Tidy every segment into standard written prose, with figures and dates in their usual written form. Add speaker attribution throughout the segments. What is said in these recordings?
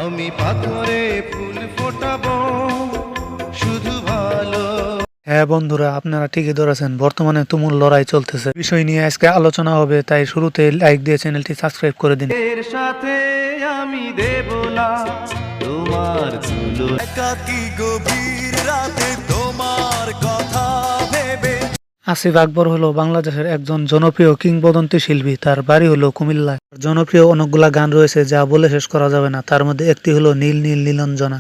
Speaker 1: আমি পাথরে ফুল ফোটাবো শুধু ভালো।
Speaker 2: হ্যাঁ বন্ধুরা, আপনারা ঠিকই ধরেছেন, বর্তমানে তুমুল লড়াই চলতেছে। বিষয় নিয়ে আজকে আলোচনা হবে, তাই শুরুতে লাইক দিয়ে চ্যানেলটি সাবস্ক্রাইব করে দিন।
Speaker 1: এর সাথে আমি দেব না তোমার তুলো।
Speaker 3: একাকী গভীর রাতে তোমার কথা ভেবে।
Speaker 2: আসিফ আকবর হলো বাংলাদেশের একজন জনপ্রিয় কিংবদন্তি শিল্পী। তার বাড়ি হলো কুমিল্লায়। জনপ্রিয় অনেকগুলা গান রয়েছে যা বলে শেষ করা যাবে না। তার মধ্যে একটি হলো নীল নীল নীলাঞ্জনা।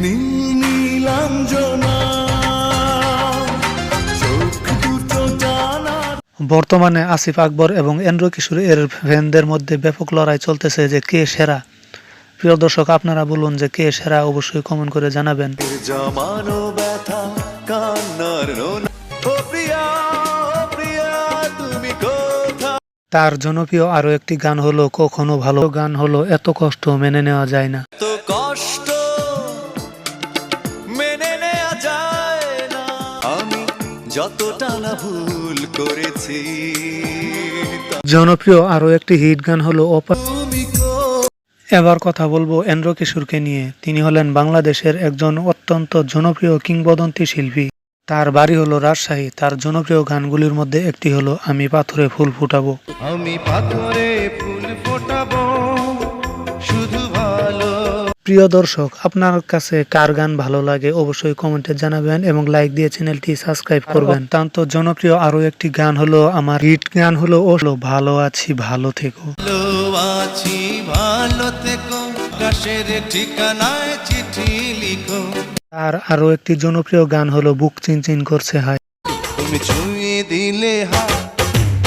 Speaker 3: নীল নীলাঞ্জনা, চোখ দুটো টানা।
Speaker 2: বর্তমানে আসিফ আকবর এবং এন্ড্রু কিশোর এর ফ্যানদের মধ্যে ব্যাপক লড়াই চলতেছে যে কে সেরা। প্রিয় দর্শক, আপনারা বলুন যে কে সেরা, অবশ্যই কমেন্ট করে জানাবেন।
Speaker 3: জমানো ব্যথা কান্নার রোনা। ও প্রিয়া, ও প্রিয়া, তুমি কোথায়?
Speaker 2: তার জনপ্রিয় আরো একটি গান হলো কখনো ভালো। গান হলো এত কষ্ট মেনে নেওয়া যায় না।
Speaker 3: তো কষ্ট মেনে নেওয়া যায় না। আমি যতটা না ভুল করেছি,
Speaker 2: জনপ্রিয় আরো একটি হিট গান হলো
Speaker 3: তুমি
Speaker 2: এবার কথা বলবো এন্ড্রু কিশোরকে নিয়ে। তিনি হলেন বাংলাদেশের একজন অত্যন্ত জনপ্রিয় কিংবদন্তি শিল্পী। তার বাড়ি হলো রাজশাহী। তার জনপ্রিয় গানগুলির মধ্যে একটি হলো আমি পাথরে ফুল ফুটাবো।
Speaker 1: আমি পাথরে ফুল ফোটাবো শুধু ভালো।
Speaker 2: প্রিয় দর্শক, আপনার কাছে কার গান ভালো লাগে অবশ্যই কমেন্টে জানাবেন এবং লাইক দিয়ে চ্যানেলটি সাবস্ক্রাইব করবেন। অত্যন্ত জনপ্রিয় আরো একটি গান হলো আমার হিট গান হলো ভালো আছি ভালো থেকো।
Speaker 1: ভালো আছি ভালো থেকো, আকাশের ঠিকানায় চিঠি লিখো।
Speaker 2: তার আরো একটি জনপ্রিয় গান হলো বুক চিনচিন করছে হায়।
Speaker 1: তুমি ছুঁয়ে দিলে হাত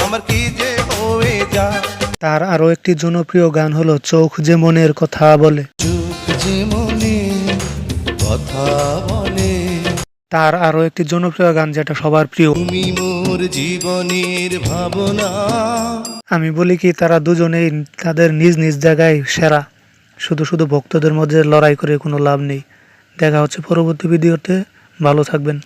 Speaker 1: আমার কি যে হয়ে যায়।
Speaker 2: তার আরো একটি জনপ্রিয় গান হলো চোখ যে মনের কথা বলে।
Speaker 1: চোখ যে মনে কথা বলে।
Speaker 2: তার আরো একটি জনপ্রিয় গান যেটা সবার প্রিয়,
Speaker 1: তুমি মোর জীবনের ভাবনা।
Speaker 2: আমি বলি কি তারা দুজনেই তাদের নিজ নিজ জায়গায় সেরা। শুধু শুধু ভক্তদের মধ্যে লড়াই করে কোনো লাভ নেই। দেখা হচ্ছে পরবর্তী ভিডিওতে। ভালো থাকবেন।